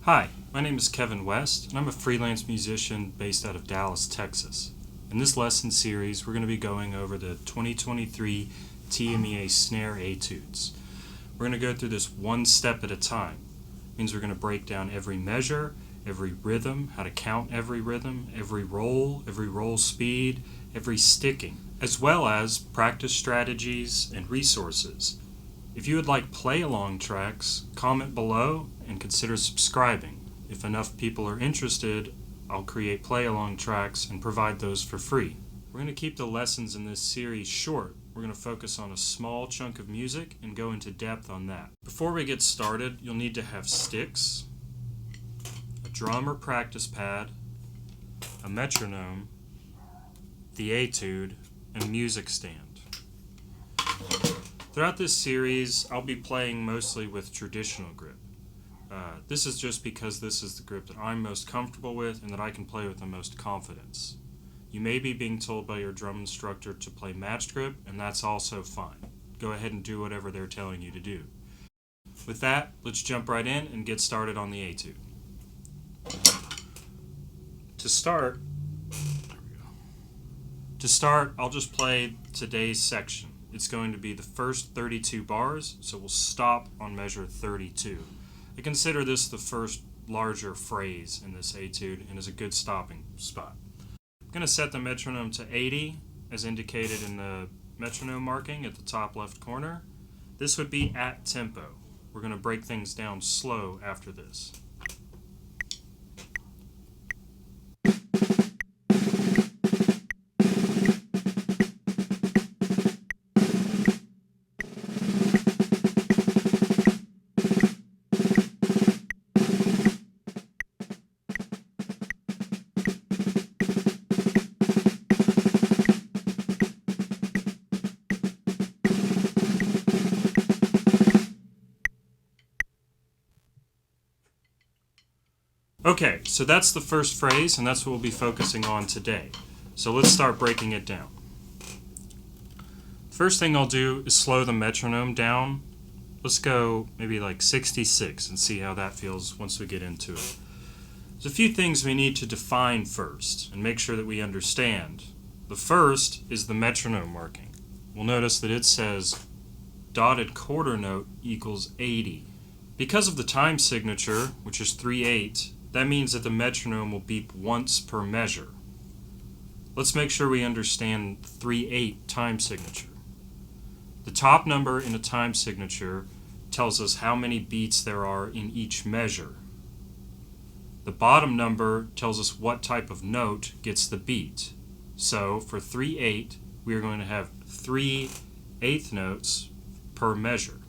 Hi, my name is Kevin West, and I'm a freelance musician based out of Dallas, Texas. In this lesson series, we're going to be going over the 2023 TMEA snare etudes. We're going to go through this one step at a time. It means we're going to break down every measure, every rhythm, how to count every rhythm, every roll speed, every sticking, as well as practice strategies and resources. If you would like play-along tracks, comment below and consider subscribing. If enough people are interested, I'll create play-along tracks and provide those for free. We're going to keep the lessons in this series short. We're going to focus on a small chunk of music and go into depth on that. Before we get started, you'll need to have sticks, a drum or practice pad, a metronome, the etude, and a music stand. Throughout this series, I'll be playing mostly with traditional grip. This is just because this is the grip that I'm most comfortable with and that I can play with the most confidence. You may be being told by your drum instructor to play matched grip, and that's also fine. Go ahead and do whatever they're telling you to do. With that, let's jump right in and get started on the etude. To start, I'll just play today's section. It's going to be the first 32 bars, so we'll stop on measure 32. I consider this the first larger phrase in this etude and is a good stopping spot. I'm going to set the metronome to 80 as indicated in the metronome marking at the top left corner. This would be at tempo. We're going to break things down slow after this. Okay, so that's the first phrase, and that's what we'll be focusing on today. So let's start breaking it down. First thing I'll do is slow the metronome down. Let's go maybe like 66 and see how that feels once we get into it. There's a few things we need to define first and make sure that we understand. The first is the metronome marking. We'll notice that it says dotted quarter note equals 80. Because of the time signature, which is 3/8, that means that the metronome will beep once per measure. Let's make sure we understand 3/8 time signature. The top number in a time signature tells us how many beats there are in each measure. The bottom number tells us what type of note gets the beat. So for 3/8, we are going to have 3 eighth notes per measure.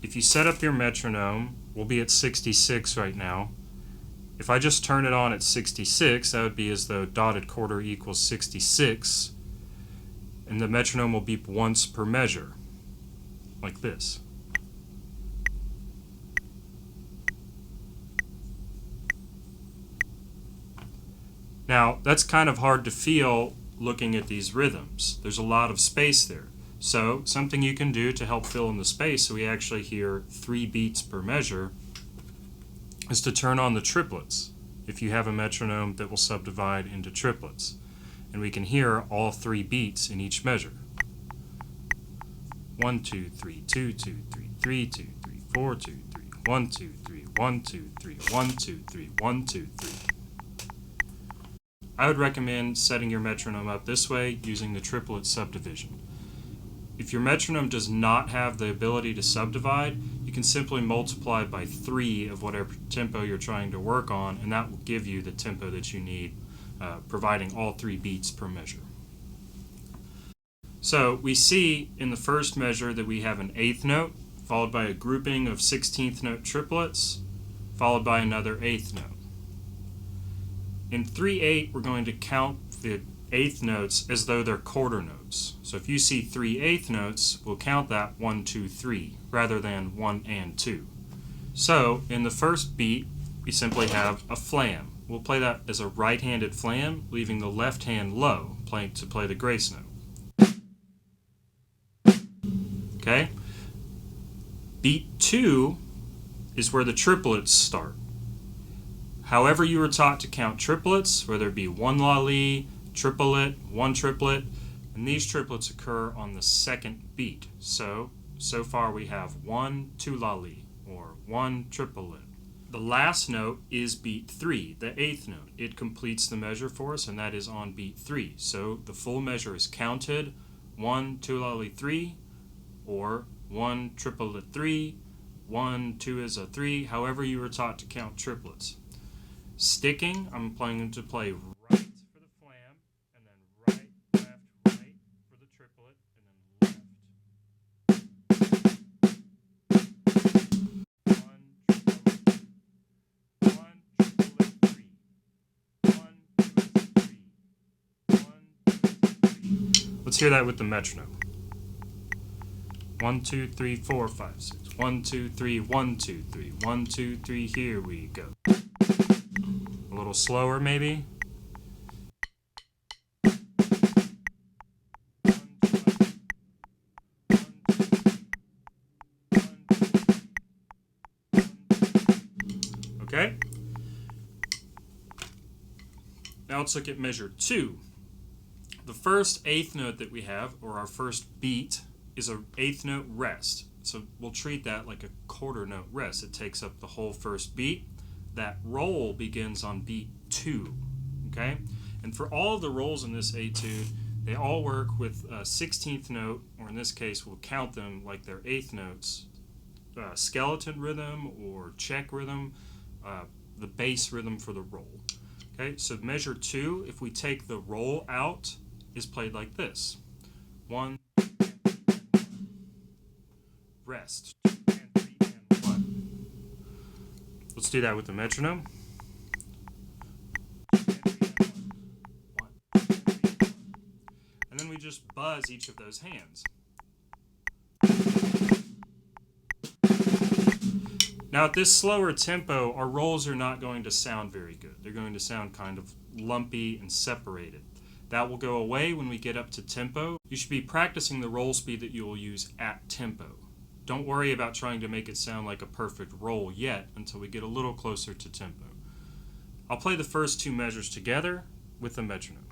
If you set up your metronome, we'll be at 66 right now. If I just turn it on at 66, that would be as though dotted quarter equals 66, and the metronome will beep once per measure, like this. Now, that's kind of hard to feel looking at these rhythms. There's a lot of space there. So something you can do to help fill in the space so we actually hear 3 beats per measure is to turn on the triplets if you have a metronome that will subdivide into triplets. And we can hear all 3 beats in each measure. 1, 2, 3, 2, 2, 3, 3, 2, 3, 4, 2, 3, 1, 2, 3, 1, 2, 3, 1, 2, 3, 1, 2, 3. I would recommend setting your metronome up this way using the triplet subdivision. If your metronome does not have the ability to subdivide, you can simply multiply by 3 of whatever tempo you're trying to work on, and that will give you the tempo that you need, providing all 3 beats per measure. So we see in the first measure that we have an eighth note, followed by a grouping of 16th note triplets, followed by another eighth note. In 3/8, we're going to count the eighth notes as though they're quarter notes. So if you see 3 eighth notes, we'll count that 1, 2, 3, rather than 1 and 2. So in the first beat, we simply have a flam. We'll play that as a right-handed flam, leaving the left hand low to play the grace note. Okay? Beat 2 is where the triplets start. However you were taught to count triplets, whether it be one lali, triplet, one triplet, and these triplets occur on the second beat. So far we have 1 2 lali, or 1 triplet. The last note is beat 3, the 8th note. It completes the measure for us, and that is on beat 3. So the full measure is counted 1 2 lali 3, or 1 triplet 3, 1 2 is a 3, however you were taught to count triplets. Sticking, I'm planning to play right for the flam, and then right, left, right for the triplet, and then left. 1 triplet 3, 1 2 is a 3, 1 2 is a 3. Let's hear that with the metronome. 1 2 3 4 5 6. 1 2 3 1 2 3 1 2 3. Here we go. A little slower, maybe. 1 2 Okay. Now let's look at measure 2. The first 8th note that we have, or our first beat, is an 8th note rest. So we'll treat that like a quarter note rest. It takes up the whole first beat. That roll begins on beat 2. Okay? And for all of the rolls in this etude, they all work with a 16th note, or in this case, we'll count them like they're 8th notes. Skeleton rhythm or check rhythm, the bass rhythm for the roll. Okay? So measure 2, if we take the roll out, is played like this. 1, rest, 2 and 3 and 1. Let's do that with the metronome. 2 and 3 and 1. 1, 2 and 3 and 1. And then we just buzz each of those hands. Now at this slower tempo, our rolls are not going to sound very good. They're going to sound kind of lumpy and separated. That will go away when we get up to tempo. You should be practicing the roll speed that you will use at tempo. Don't worry about trying to make it sound like a perfect roll yet until we get a little closer to tempo. I'll play the first 2 measures together with the metronome.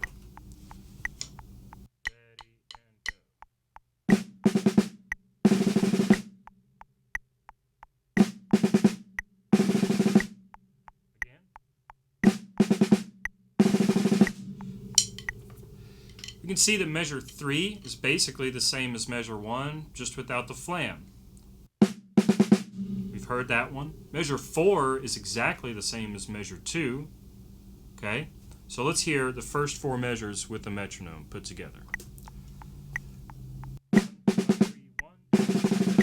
You can see that measure 3 is basically the same as measure 1, just without the flam. We've heard that one. Measure 4 is exactly the same as measure 2. Okay, so let's hear the first 4 measures with the metronome put together. 1 2 3 1 2 3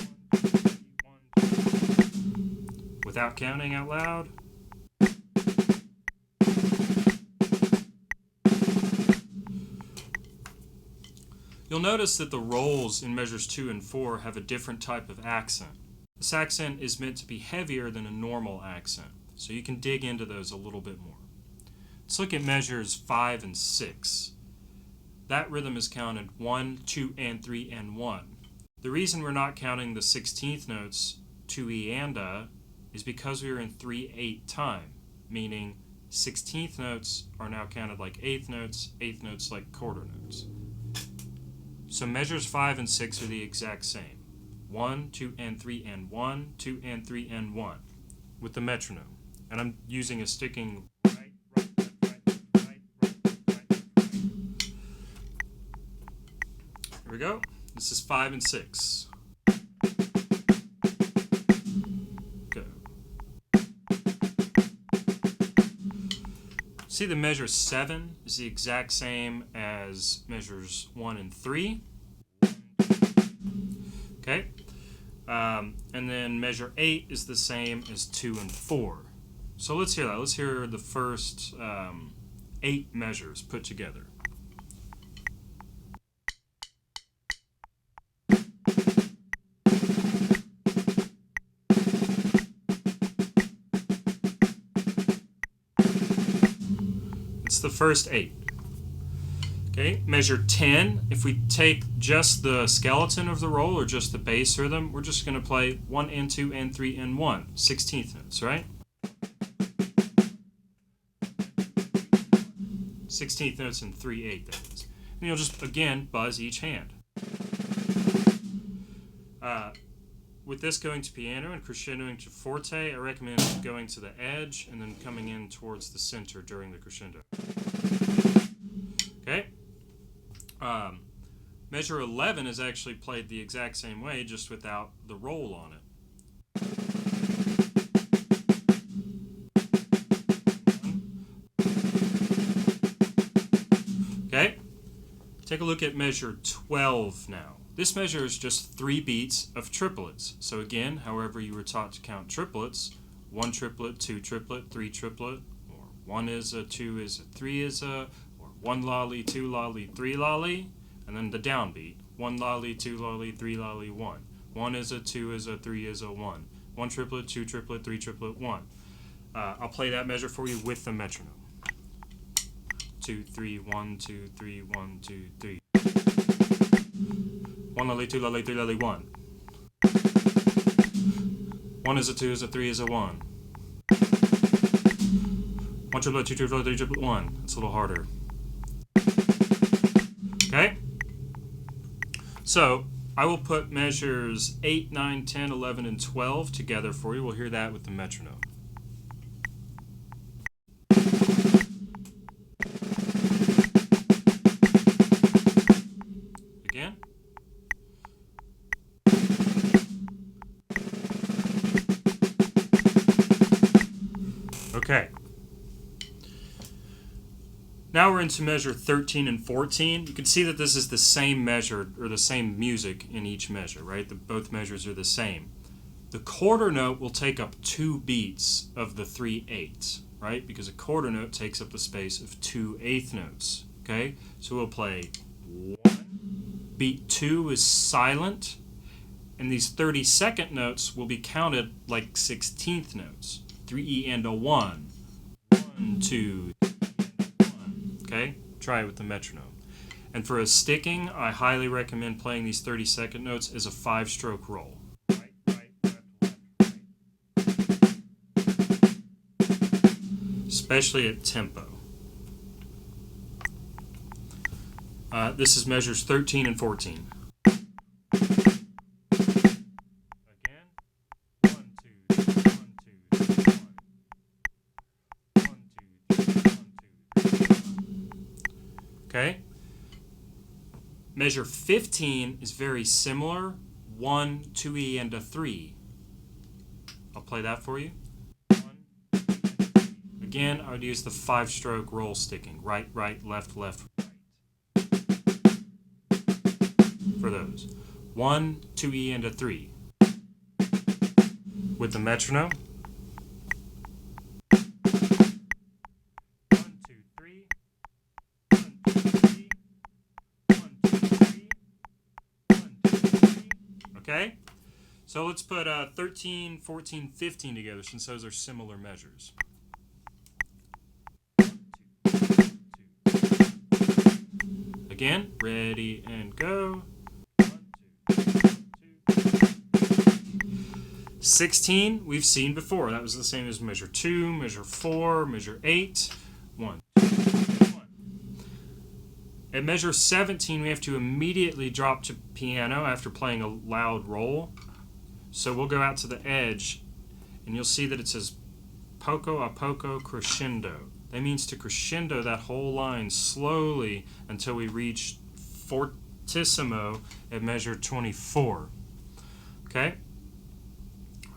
1 2 3. Without counting out loud. You'll notice that the rolls in measures 2 and 4 have a different type of accent. This accent is meant to be heavier than a normal accent, so you can dig into those a little bit more. Let's look at measures 5 and 6. That rhythm is counted 1, 2, and 3, and 1. The reason we're not counting the 16th notes, 2E and A, is because we are in 3/8 time, meaning 16th notes are now counted like 8th notes like quarter notes. So measures 5 and 6 are the exact same. 1, 2, and 3, and 1, 2, and 3, and 1 with the metronome. And I'm using a sticking right, right, left, right, left, right, right, left, right, left, right. Here we go. This is 5 and 6. Go. See, the measure 7 is the exact same as measures 1 and 3. Okay. And then measure 8 is the same as 2 and 4. So let's hear that. Let's hear the first 8 measures put together. It's the first 8. Okay, measure 10. If we take just the skeleton of the roll or just the bass rhythm, we're just going to play 1 and 2 and 3 and 1, 16th notes, right? 16th notes and 3/8, that is. And you'll just, again, buzz each hand. With this going to piano and crescendoing to forte, I recommend going to the edge and then coming in towards the center during the crescendo. Okay? Measure 11 is actually played the exact same way, just without the roll on it. Okay? Take a look at measure 12 now. This measure is just 3 beats of triplets. So again, however you were taught to count triplets, 1 triplet, 2 triplet, 3 triplet, or 1 is a, 2 is a, 3 is a, or 1 lolly, 2 lolly, 3 lolly, and then the downbeat, 1 lolly, 2 lolly, 3 lolly, 1. 1 is a, 2 is a, 3 is a, 1. 1 triplet, 2 triplet, 3 triplet, 1. I'll play that measure for you with the metronome. 2, 3, 1, 2, 3, 1, 2, 3. 1 lolly, 2 lolly, 3 lolly, 1. 1 is a, 2 is a, 3 is a, 1. 1 triplet, 2 triplet, 3 triplet, 1. It's a little harder. Okay? So, I will put measures 8, 9, 10, 11, and 12 together for you. We'll hear that with the metronome. Again. Okay. Now we're into measure 13 and 14. You can see that this is the same measure, or the same music in each measure, right? Both measures are the same. The quarter note will take up 2 beats of the 3/8, right? Because a quarter note takes up the space of 2 eighth notes, okay? So we'll play 1. Beat 2 is silent, and these 32nd notes will be counted like 16th notes. 3 and a 1. 1, 2, 3, and 1. Okay? Try it with the metronome. And for a sticking, I highly recommend playing these 32nd notes as a 5-stroke roll. Right, right, left, left, right. Especially at tempo. This is measures 13 and 14. Okay. Measure 15 is very similar. 1, 2E, and a 3. I'll play that for you. 1, 2, 3. Again, I would use the 5-stroke roll sticking. Right, right, left, left, right. For those. 1, 2E, and a 3. With the metronome. 1, 2, 3. 1, 2, 3. 1, 2, 3. 1, 2, 3. Okay? So let's put 13, 14, 15 together since those are similar measures. 1, 2, 2. Again, ready and go. 16 we've seen before. That was the same as measure 2, measure 4, measure 8. 1, 2, 1. At measure 17, we have to immediately drop to piano after playing a loud roll. So we'll go out to the edge, and you'll see that it says poco a poco crescendo. That means to crescendo that whole line slowly until we reach fortissimo at measure 24. Okay?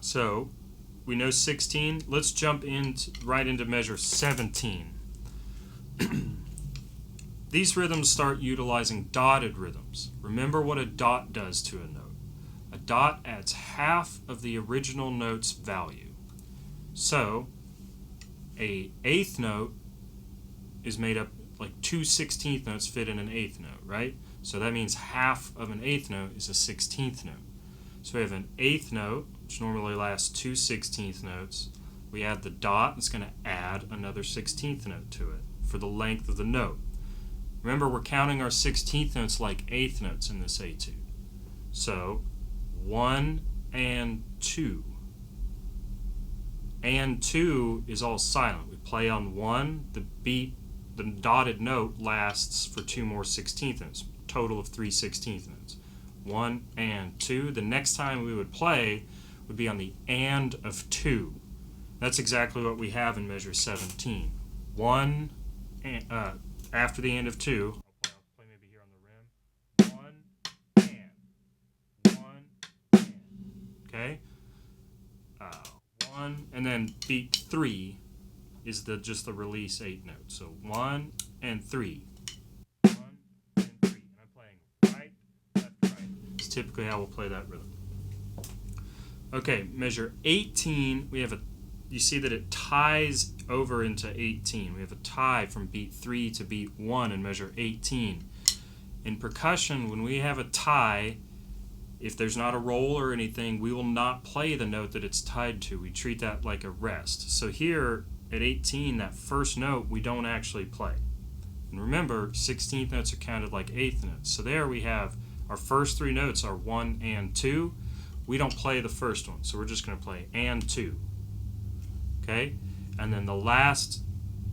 So, we know 16. Let's jump right into measure 17. These rhythms start utilizing dotted rhythms. Remember what a dot does to a note. A dot adds half of the original note's value. So, a eighth note is made up, like 2 16th notes fit in an eighth note, right? So that means half of an eighth note is a 16th note. So we have an eighth note, which normally lasts 2 16th notes. We add the dot, it's going to add another 16th note to it for the length of the note. Remember, we're counting our 16th notes like eighth notes in this etude. So 1 and 2. And 2 is all silent. We play on 1, the dotted note lasts for 2 more 16th notes, total of 3 16th notes. 1 and 2. The next time we would play would be on the and of 2. That's exactly what we have in measure 17. 1 and after the and of 2. I'll play maybe here on the rim. 1 and. Okay. 1 and then beat 3 is just the release 8 note. So 1 and 3. 1 and 3. And I'm playing right, left, right. It's typically how we'll play that rhythm. Okay, measure 18, you see that it ties over into 18. We have a tie from beat 3 to beat 1 in measure 18. In percussion, when we have a tie, if there's not a roll or anything, we will not play the note that it's tied to. We treat that like a rest. So here at 18, that first note we don't actually play. And remember, 16th notes are counted like eighth notes. So there we have our first 3 notes are 1 and 2. We don't play the first one, so we're just going to play and 2. Okay? And then the last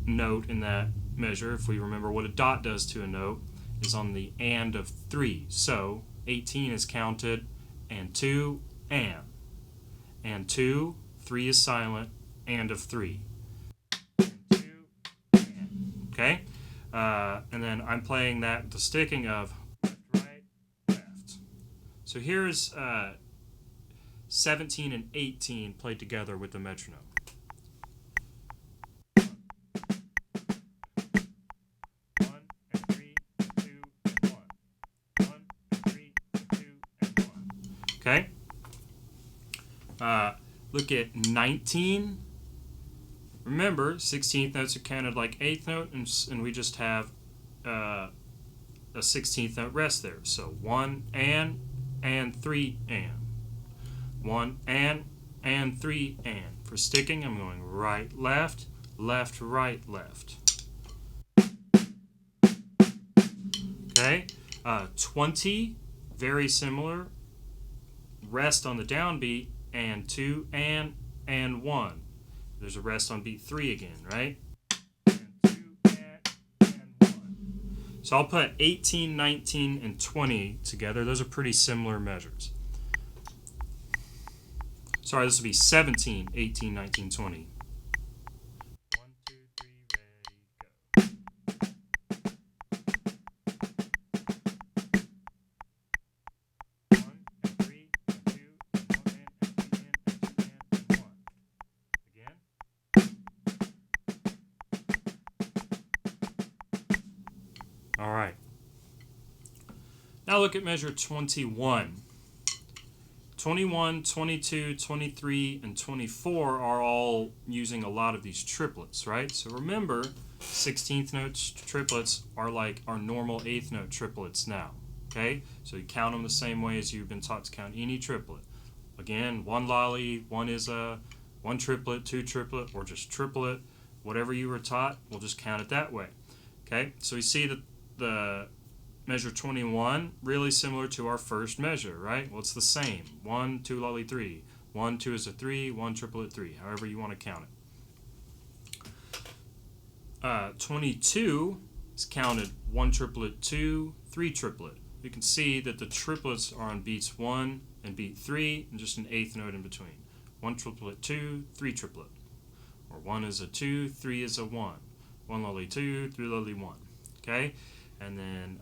note in that measure, if we remember what a dot does to a note, is on the and of 3. So 18 is counted and 2 and 2, 3 is silent, and of 3. And 2 and. Okay? And then I'm playing that with the sticking of left, right, left. So here's 17 and 18 played together with the metronome. 1 and 3 and 2 and 1. 1 and 3 and 2 and 1. Okay? Look at 19. Remember, 16th notes are counted like eighth note, and we just have a 16th note rest there. So 1 and 3 and. 1 and 3 and. For sticking, I'm going right, left, left, right, left. Okay, 20, very similar. Rest on the downbeat, and 2 and 1. There's a rest on beat 3 again, right? And 2 and 1. So I'll put 18, 19, and 20 together. Those are pretty similar measures. Sorry, this will be 17, 18, 19, 20. 1, 2, 3, ready, go. 1 and 3 and 2 and 1 and 3 and 2 and 1. Again. All right. Now look at measure 21. 21, 22, 23, and 24 are all using a lot of these triplets, right? So remember, 16th note triplets are like our normal 8th note triplets now, okay? So you count them the same way as you've been taught to count any triplet. Again, one lolly, one triplet, 2 triplet, or just triplet. Whatever you were taught, we'll just count it that way, okay? So we see that the measure 21, really similar to our first measure, right? Well, it's the same. 1, 2, lolly, 3. 1, 2 is a 3, 1 triplet, 3, however you want to count it. 22 is counted 1 triplet, 2, 3 triplet. You can see that the triplets are on beats 1 and beat 3, and just an eighth note in between. 1 triplet, 2, 3 triplet. Or 1 is a 2, 3 is a 1. 1 lolly, 2, 3 lolly, 1. Okay? And then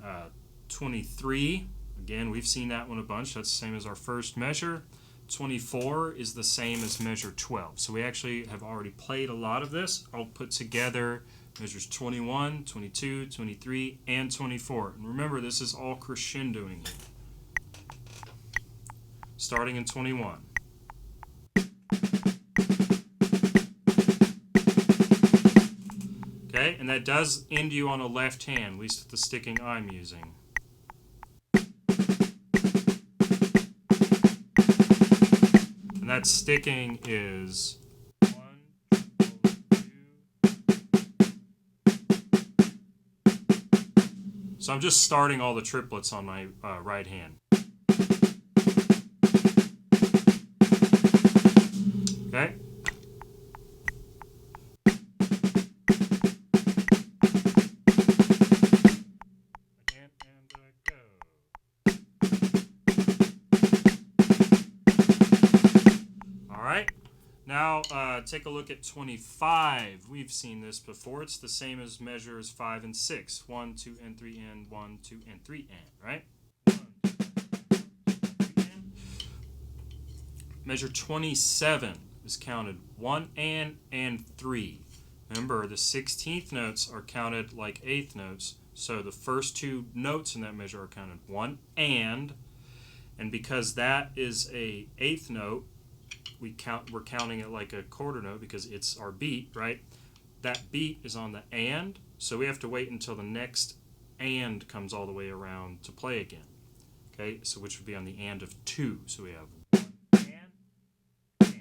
23, again, we've seen that one a bunch. That's the same as our first measure. 24 is the same as measure 12. So we actually have already played a lot of this. I'll put together measures 21, 22, 23, and 24. And remember, this is all crescendoing here. Starting in 21. Okay, and that does end you on a left hand, at least with the sticking I'm using. And that sticking is 1, 2, So I'm just starting all the triplets on my right hand. Okay. Again, and go. All right. Now take a look at 25. We've seen this before. It's the same as measures 5 and 6. 1, 2, and 3, and 1, 2, and 3, and, right? 1, 2, 3, and. Measure 27 is counted 1 and 3. Remember, the 16th notes are counted like 8th notes, so the first two notes in that measure are counted 1 and because that is a 8th note, we're counting it like a quarter note because it's our beat, right? That beat is on the and, so we have to wait until the next and comes all the way around to play again. Okay, so which would be on the and of 2. So we have 1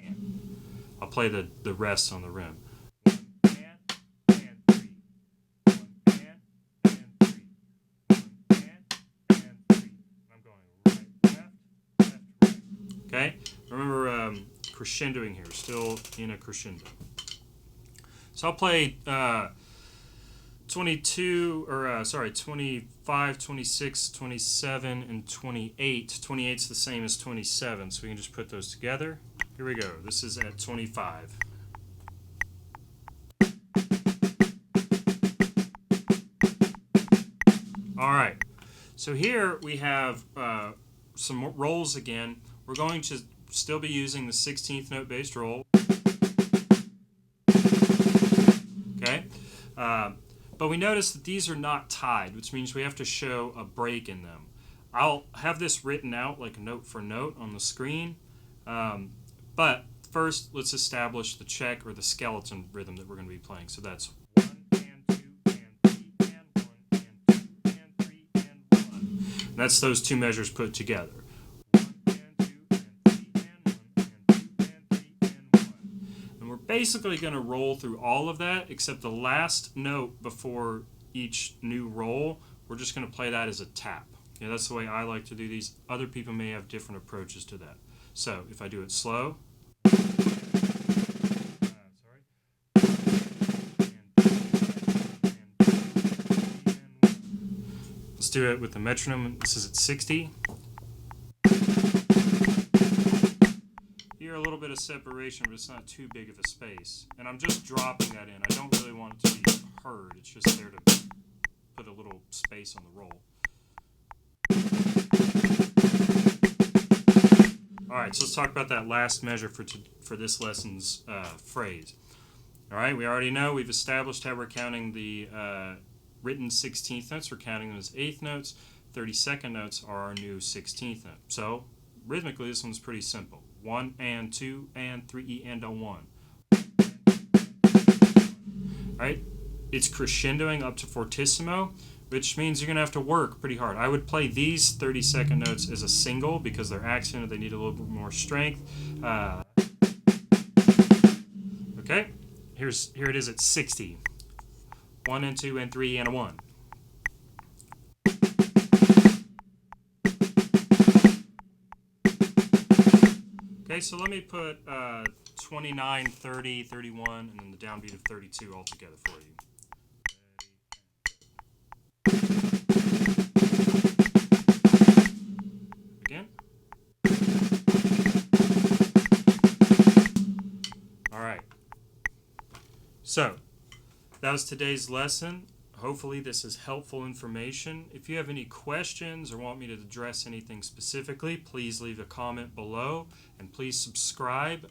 and. I'll play the rest on the rim. 1 and 3. 1 and 3. 1 and 3. I'm going right, left, right. Okay, remember crescendoing here, still in a crescendo. So I'll play 25, 26, 27, and 28. 28's the same as 27, so we can just put those together. Here we go. This is at 25. All right. So here we have some rolls again. We're going to still be using the 16th note based roll. Okay. But we notice that these are not tied, which means we have to show a break in them. I'll have this written out like note for note on the screen. But first, let's establish the check or the skeleton rhythm that we're going to be playing. So that's 1 and 2 and 3 and 1 and 2 and 3 and 1. And that's those two measures put together. 1 and 2 and 3 and 1 and 2 and 3 and 1. And we're basically going to roll through all of that except the last note before each new roll. We're just going to play that as a tap. Okay, that's the way I like to do these. Other people may have different approaches to that. So if I do it slow, let's do it with the metronome. This is at 60. Here a little bit of separation, but it's not too big of a space. And I'm just dropping that in. I don't really want it to be heard. It's just there to put a little space on the roll. All right, so let's talk about that last measure for this lesson's phrase. All right, we already know we've established how we're counting the written 16th notes. We're counting them as 8th notes. 32nd notes are our new 16th note. So rhythmically, this one's pretty simple. 1 and 2 and 3 and a 1. All right, it's crescendoing up to fortissimo, which means you're going to have to work pretty hard. I would play these 32nd notes as a single because they're accented. They need a little bit more strength. Okay, here it is at 60. 1 and 2 and 3 and a 1. Okay, so let me put 29, 30, 31, and then the downbeat of 32 all together for you. Again. All right. So, that was today's lesson. Hopefully this is helpful information. If you have any questions or want me to address anything specifically, please leave a comment below and please subscribe.